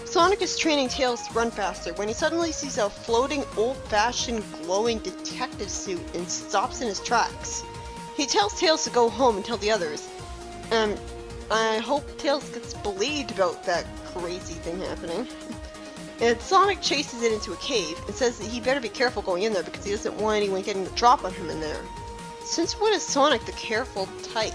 Sonic is training Tails to run faster when he suddenly sees a floating, old-fashioned, glowing detective suit and stops in his tracks. He tells Tails to go home and tell the others. I hope Tails gets believed about that crazy thing happening. And Sonic chases it into a cave and says that he better be careful going in there because he doesn't want anyone getting the drop on him in there. Since when is Sonic the careful type?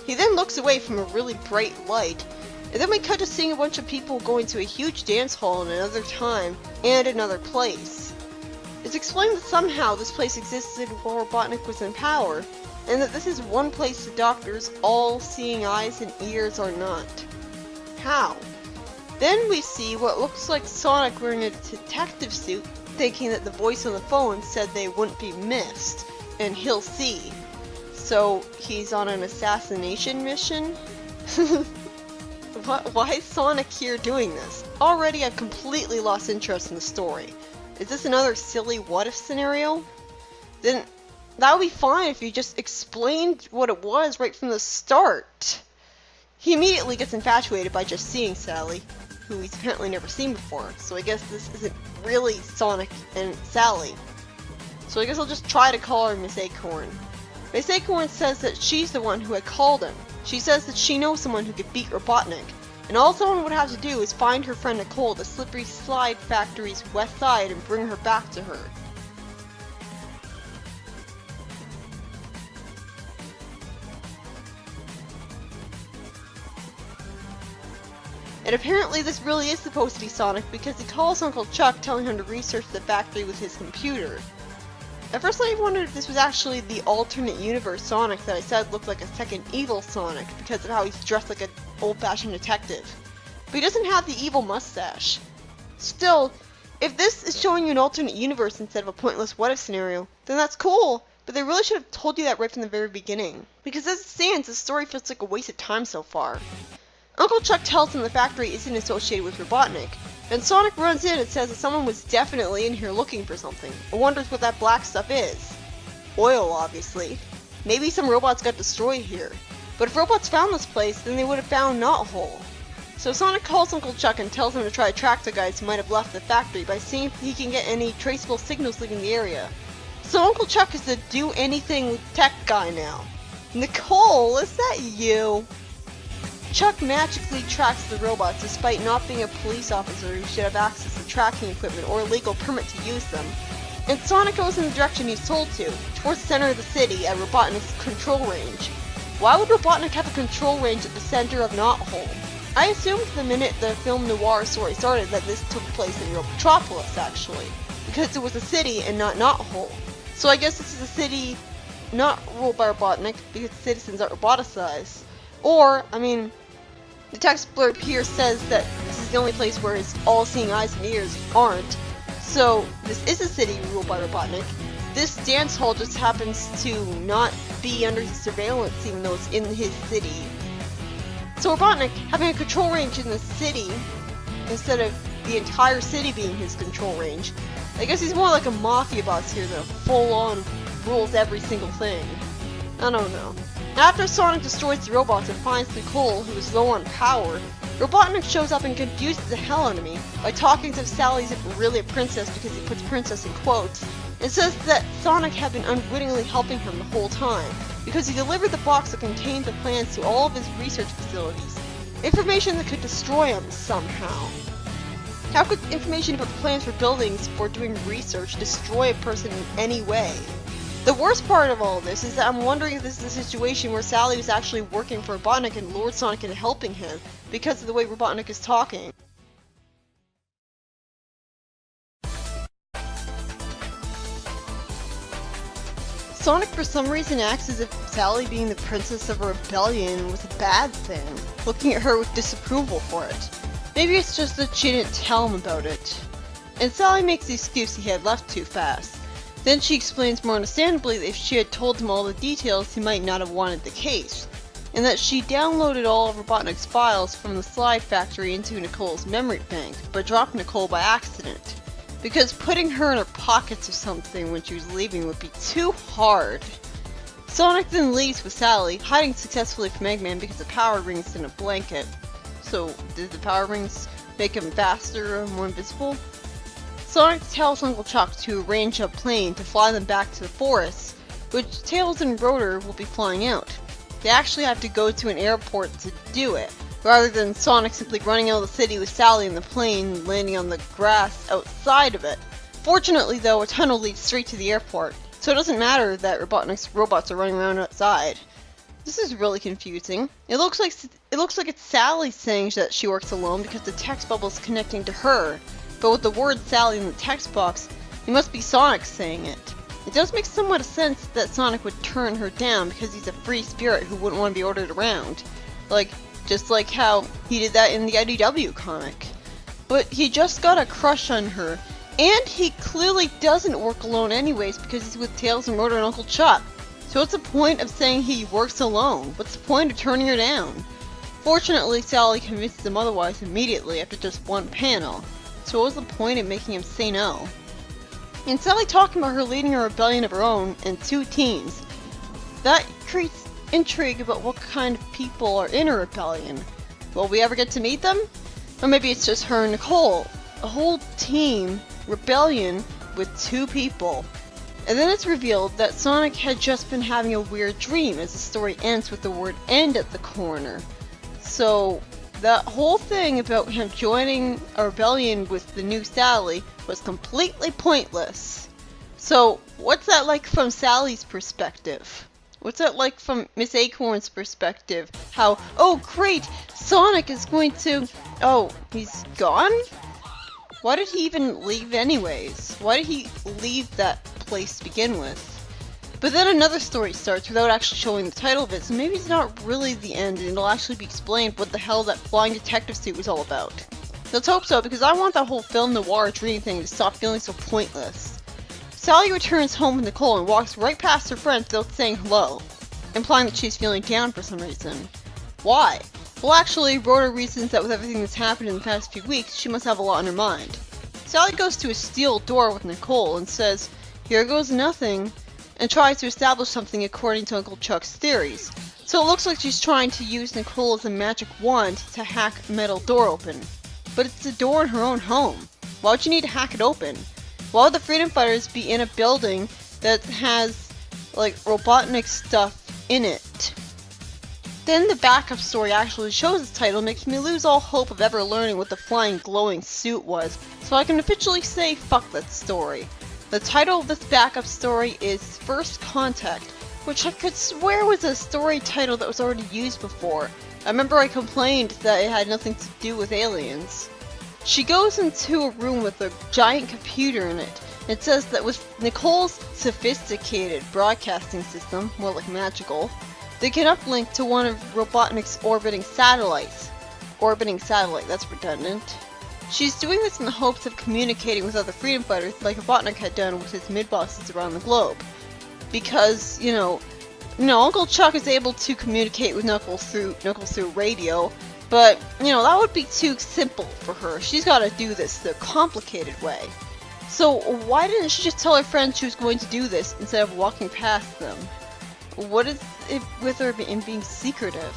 He then looks away from a really bright light, and then we cut to seeing a bunch of people going to a huge dance hall in another time and another place. It's explained that somehow this place existed while Robotnik was in power, and that this is one place the Doctor's all-seeing eyes and ears are not. How? Then we see what looks like Sonic wearing a detective suit, thinking that the voice on the phone said they wouldn't be missed, and he'll see. So he's on an assassination mission? Why is Sonic here doing this? Already I've completely lost interest in the story. Is this another silly what-if scenario? Then that would be fine if you just explained what it was right from the start. He immediately gets infatuated by just seeing Sally, who he's apparently never seen before, so I guess this isn't really Sonic and Sally. So I guess I'll just try to call her Miss Acorn. Miss Acorn says that she's the one who had called him. She says that she knows someone who could beat Robotnik, and all someone would have to do is find her friend Nicole at the Slippery Slide Factory's west side and bring her back to her. And apparently this really is supposed to be Sonic because he calls Uncle Chuck telling him to research the factory with his computer. At first I wondered if this was actually the alternate universe Sonic that I said looked like a second evil Sonic because of how he's dressed like an old-fashioned detective. But he doesn't have the evil mustache. Still, if this is showing you an alternate universe instead of a pointless what-if scenario, then that's cool, but they really should have told you that right from the very beginning. Because as it stands, the story feels like a waste of time so far. Uncle Chuck tells him the factory isn't associated with Robotnik, and Sonic runs in and says that someone was definitely in here looking for something, and wonders what that black stuff is. Oil, obviously. Maybe some robots got destroyed here, but if robots found this place, then they would have found Knothole. So Sonic calls Uncle Chuck and tells him to try to track the guys who might have left the factory by seeing if he can get any traceable signals leaving the area. So Uncle Chuck is the do anything with tech guy now. Nicole, is that you? Chuck magically tracks the robots despite not being a police officer who should have access to tracking equipment or a legal permit to use them. And Sonic goes in the direction he's told to, towards the center of the city at Robotnik's control range. Why would Robotnik have a control range at the center of Knothole? I assumed the minute the film noir story started that this took place in real Metropolis, actually, because it was a city and not Knothole. So I guess this is a city not ruled by Robotnik because the citizens are roboticized. Or, I mean, the text blurb here says that this is the only place where his all-seeing eyes and ears aren't. So, this is a city ruled by Robotnik. This dance hall just happens to not be under his surveillance even though it's in his city. So Robotnik having a control range in the city, instead of the entire city being his control range, I guess he's more like a mafia boss here that full-on rules every single thing. I don't know. After Sonic destroys the robots and finds Nicole, who is low on power, Robotnik shows up and confuses the hell out of me by talking as if Sally isn't really a princess because he puts princess in quotes, and says that Sonic had been unwittingly helping him the whole time, because he delivered the box that contained the plans to all of his research facilities, information that could destroy him somehow. How could information about the plans for buildings for doing research destroy a person in any way? The worst part of all of this is that I'm wondering if this is a situation where Sally was actually working for Robotnik and lured Sonic into helping him because of the way Robotnik is talking. Sonic for some reason acts as if Sally being the princess of a rebellion was a bad thing, looking at her with disapproval for it. Maybe it's just that she didn't tell him about it. And Sally makes the excuse he had left too fast. Then she explains more understandably that if she had told him all the details, he might not have wanted the case, and that she downloaded all of Robotnik's files from the slide factory into Nicole's memory bank, but dropped Nicole by accident, because putting her in her pockets or something when she was leaving would be too hard. Sonic then leaves with Sally, hiding successfully from Eggman because the power ring's in a blanket. So did the power rings make him faster or more invisible? Sonic tells Uncle Chuck to arrange a plane to fly them back to the forest, which Tails and Rotor will be flying out. They actually have to go to an airport to do it, rather than Sonic simply running out of the city with Sally in the plane landing on the grass outside of it. Fortunately though, a tunnel leads straight to the airport, so it doesn't matter that Robotnik's robots are running around outside. This is really confusing. It looks like it's Sally saying that she works alone because the text bubble is connecting to her, but with the word Sally in the text box, it must be Sonic saying it. It does make somewhat of sense that Sonic would turn her down because he's a free spirit who wouldn't want to be ordered around. Just like how he did that in the IDW comic. But he just got a crush on her, and he clearly doesn't work alone anyways because he's with Tails and Rotor and Uncle Chuck. So what's the point of saying he works alone? What's the point of turning her down? Fortunately, Sally convinces him otherwise immediately after just one panel. So what was the point of making him say no? And Sally talking about her leading a rebellion of her own and 2 teams. That creates intrigue about what kind of people are in a rebellion. Will we ever get to meet them? Or maybe it's just her and Nicole. A whole team rebellion with 2 people. And then it's revealed that Sonic had just been having a weird dream as the story ends with the word end at the corner. So that whole thing about him joining a rebellion with the new Sally was completely pointless. So what's that like from Sally's perspective? What's that like from Miss Acorn's perspective? How, oh great, Sonic is going to... Oh, he's gone? Why did he even leave anyways? Why did he leave that place to begin with? But then another story starts without actually showing the title of it, so maybe it's not really the end and it'll actually be explained what the hell that flying detective suit was all about. Let's hope so, because I want that whole film noir dream thing to stop feeling so pointless. Sally returns home with Nicole and walks right past her friends without saying hello, implying that she's feeling down for some reason. Why? Well actually, Rotor reasons that with everything that's happened in the past few weeks, she must have a lot on her mind. Sally goes to a steel door with Nicole and says, "Here goes nothing," and tries to establish something according to Uncle Chuck's theories. So it looks like she's trying to use Nicole as a magic wand to hack a metal door open. But it's a door in her own home. Why would you need to hack it open? Why would the Freedom Fighters be in a building that has, like, Robotnik stuff in it? Then the backup story actually shows its title, making me lose all hope of ever learning what the flying glowing suit was, so I can officially say fuck that story. The title of this backup story is First Contact, which I could swear was a story title that was already used before. I remember I complained that it had nothing to do with aliens. She goes into a room with a giant computer in it. It says that with Nicole's sophisticated broadcasting system, more like magical, they can uplink to one of Robotnik's orbiting satellites. Orbiting satellite, that's redundant. She's doing this in the hopes of communicating with other freedom fighters like Robotnik had done with his mid-bosses around the globe. Because, you know, Uncle Chuck is able to communicate with Knuckles through radio, but, that would be too simple for her. She's gotta do this the complicated way. So why didn't she just tell her friends she was going to do this instead of walking past them? What is it with her being secretive?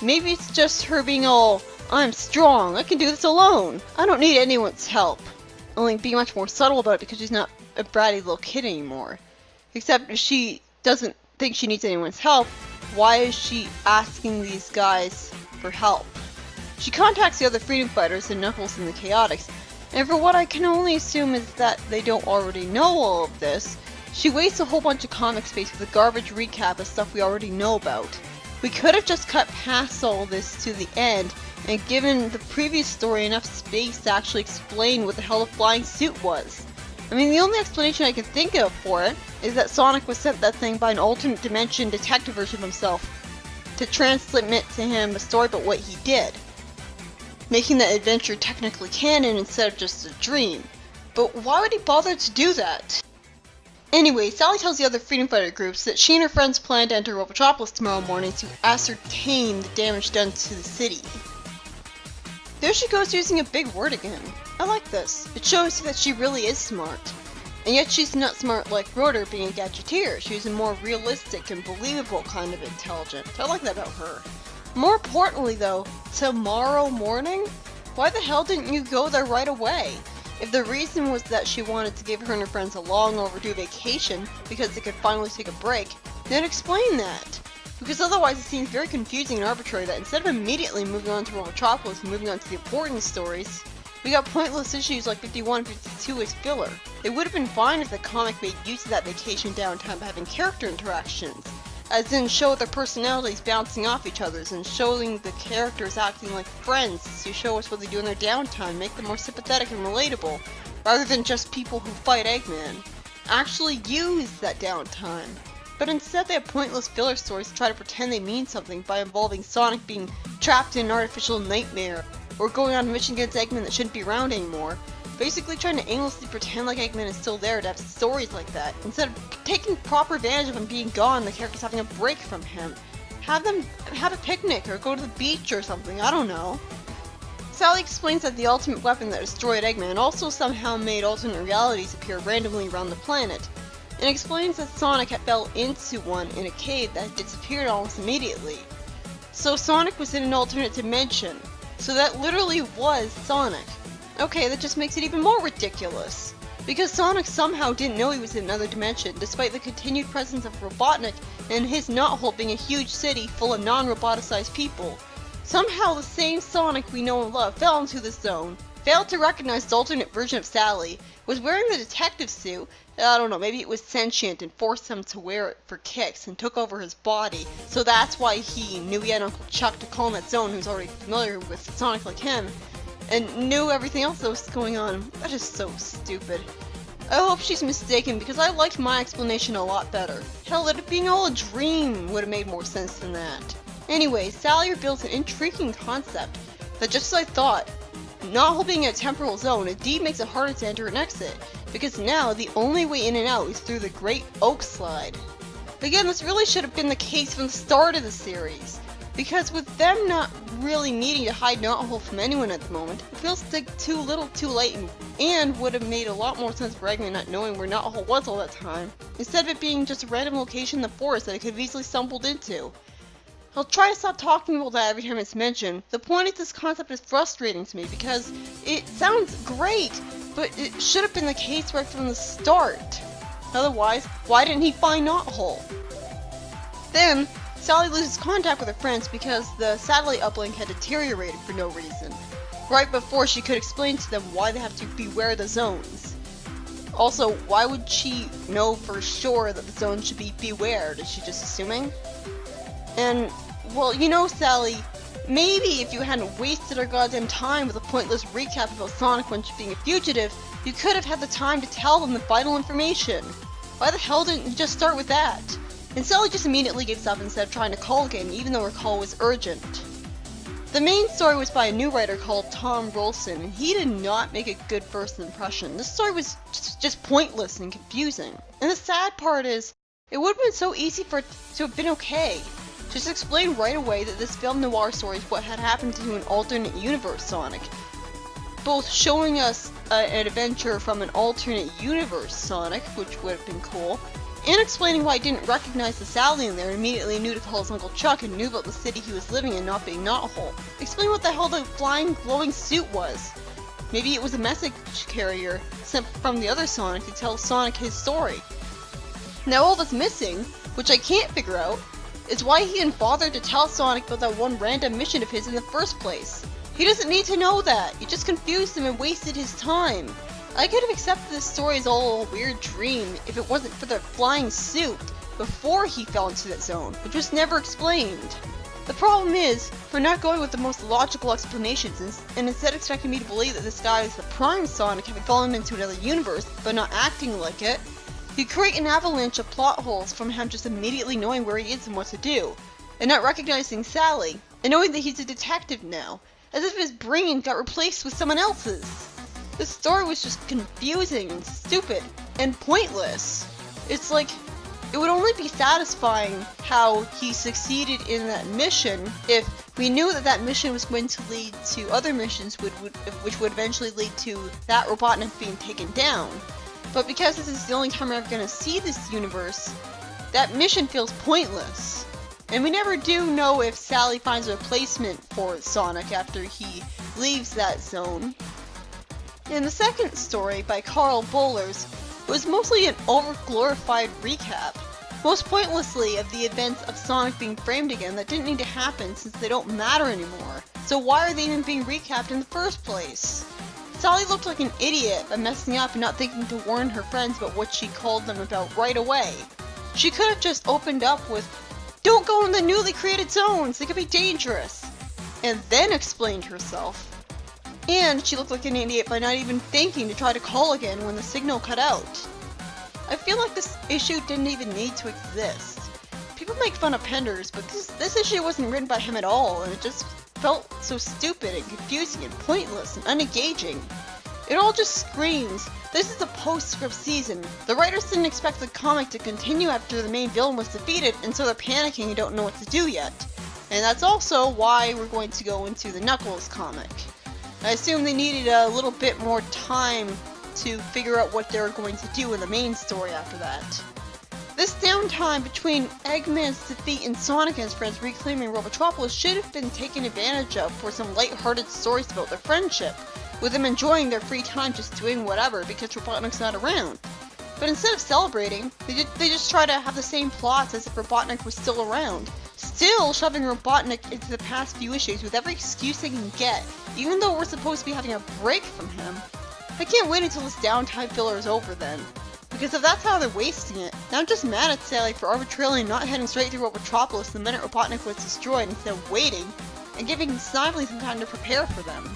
Maybe it's just her being all, "I'm strong, I can do this alone, I don't need anyone's help." Only being much more subtle about it because she's not a bratty little kid anymore. Except if she doesn't think she needs anyone's help, why is she asking these guys for help? She contacts the other freedom fighters and Knuckles and the Chaotix, and for what I can only assume is that they don't already know all of this, she wastes a whole bunch of comic space with a garbage recap of stuff we already know about. We could have just cut past all this to the end and given the previous story enough space to actually explain what the hell the flying suit was. I mean, the only explanation I can think of for it is that Sonic was sent that thing by an alternate dimension detective version of himself to transmit to him a story about what he did, making that adventure technically canon instead of just a dream. But why would he bother to do that? Anyway, Sally tells the other Freedom Fighter groups that she and her friends plan to enter Robotropolis tomorrow morning to ascertain the damage done to the city. There she goes using a big word again. I like this. It shows that she really is smart. And yet she's not smart like Rotor being a gadgeteer. She's a more realistic and believable kind of intelligent. I like that about her. More importantly though, tomorrow morning? Why the hell didn't you go there right away? If the reason was that she wanted to give her and her friends a long overdue vacation because they could finally take a break, then explain that. Because otherwise it seems very confusing and arbitrary that instead of immediately moving on to Metropolis and moving on to the important stories, we got pointless issues like 51 and 52 as filler. It would have been fine if the comic made use of that vacation downtime by having character interactions, as in show their personalities bouncing off each other's and showing the characters acting like friends to show us what they do in their downtime, make them more sympathetic and relatable, rather than just people who fight Eggman. Actually use that downtime. But instead they have pointless filler stories to try to pretend they mean something by involving Sonic being trapped in an artificial nightmare, or going on a mission against Eggman that shouldn't be around anymore. Basically trying to aimlessly pretend like Eggman is still there to have stories like that, instead of taking proper advantage of him being gone, the characters having a break from him. Have them have a picnic or go to the beach or something, I don't know. Sally explains that the ultimate weapon that destroyed Eggman also somehow made alternate realities appear randomly around the planet, and explains that Sonic had fell into one in a cave that disappeared almost immediately. So Sonic was in an alternate dimension, so that literally was Sonic. Okay, that just makes it even more ridiculous, because Sonic somehow didn't know he was in another dimension, despite the continued presence of Robotnik and his knothole being a huge city full of non-roboticized people. Somehow the same Sonic we know and love fell into this zone, failed to recognize the alternate version of Sally, was wearing the detective suit, I don't know, maybe it was sentient and forced him to wear it for kicks and took over his body, so that's why he knew he had Uncle Chuck to call in that zone who's already familiar with Sonic like him, and knew everything else that was going on. That is so stupid. I hope she's mistaken because I liked my explanation a lot better. Hell, that it being all a dream would have made more sense than that. Anyway, Sally reveals an intriguing concept that, just as I thought, not being a temporal zone indeed makes it harder to enter and exit, because now the only way in and out is through the Great Oak Slide. Again, this really should have been the case from the start of the series, because with them not really needing to hide Knothole from anyone at the moment, it feels like too little too late, and would have made a lot more sense for Eggman not knowing where Knothole was all that time, instead of it being just a random location in the forest that it could have easily stumbled into. I'll try to stop talking about that every time it's mentioned. The point is, this concept is frustrating to me because it sounds great, but it should have been the case right from the start. Otherwise, why didn't he find Knothole? Then, Sally loses contact with her friends because the satellite uplink had deteriorated for no reason, right before she could explain to them why they have to beware the zones. Also, why would she know for sure that the zone should be beware? Is she just assuming? And, well, you know, Sally, maybe if you hadn't wasted our goddamn time with a pointless recap about Sonic when being a fugitive, you could have had the time to tell them the vital information. Why the hell didn't you just start with that? And Sally just immediately gives up instead of trying to call again, even though her call was urgent. The main story was by a new writer called Tom Rolson, and he did not make a good first impression. This story was just pointless and confusing. And the sad part is, it would have been so easy for it to have been okay. Just explain right away that this film noir story is what had happened to an alternate universe Sonic. Both showing us an adventure from an alternate universe Sonic, which would have been cool, and explaining why he didn't recognize the Sally in there and immediately knew to call his Uncle Chuck and knew about the city he was living in not being Knothole. Explain what the hell the flying glowing suit was. Maybe it was a message carrier sent from the other Sonic to tell Sonic his story. Now all that's missing, which I can't figure out, is why he didn't bother to tell Sonic about that one random mission of his in the first place. He doesn't need to know that. You just confused him and wasted his time. I could have accepted this story as all a weird dream if it wasn't for the flying suit before he fell into that zone, which was never explained. The problem is, for not going with the most logical explanations and instead expecting me to believe that this guy is the prime Sonic having fallen into another universe but not acting like it, you create an avalanche of plot holes from him just immediately knowing where he is and what to do, and not recognizing Sally, and knowing that he's a detective now, as if his brain got replaced with someone else's. This story was just confusing and stupid and pointless. It's like, it would only be satisfying how he succeeded in that mission if we knew that that mission was going to lead to other missions which would eventually lead to that Robotnik being taken down. But because this is the only time we're ever going to see this universe, that mission feels pointless. And we never do know if Sally finds a replacement for Sonic after he leaves that zone. In the second story, by Carl Bollers, was mostly an over-glorified recap, most pointlessly of the events of Sonic being framed again that didn't need to happen since they don't matter anymore. So why are they even being recapped in the first place? Sally looked like an idiot by messing up and not thinking to warn her friends about what she called them about right away. She could have just opened up with, "Don't go in the newly created zones, they could be dangerous," and then explained herself. And she looked like an idiot by not even thinking to try to call again when the signal cut out. I feel like this issue didn't even need to exist. People make fun of Penders, but this issue wasn't written by him at all, and it just felt so stupid and confusing and pointless and unengaging. It all just screams, this is a postscript season. The writers didn't expect the comic to continue after the main villain was defeated, and so they're panicking and don't know what to do yet. And that's also why we're going to go into the Knuckles comic. I assume they needed a little bit more time to figure out what they were going to do in the main story after that. This downtime between Eggman's defeat and Sonic and his friends reclaiming Robotropolis should have been taken advantage of for some light-hearted stories about their friendship, with them enjoying their free time just doing whatever because Robotnik's not around. But instead of celebrating, they just try to have the same plots as if Robotnik was still around, still shoving Robotnik into the past few issues with every excuse they can get, even though we're supposed to be having a break from him. I can't wait until this downtime filler is over then. Because if that's how they're wasting it, then I'm just mad at Sally for arbitrarily not heading straight through Robotropolis the minute Robotnik was destroyed instead of waiting and giving Snively some time to prepare for them.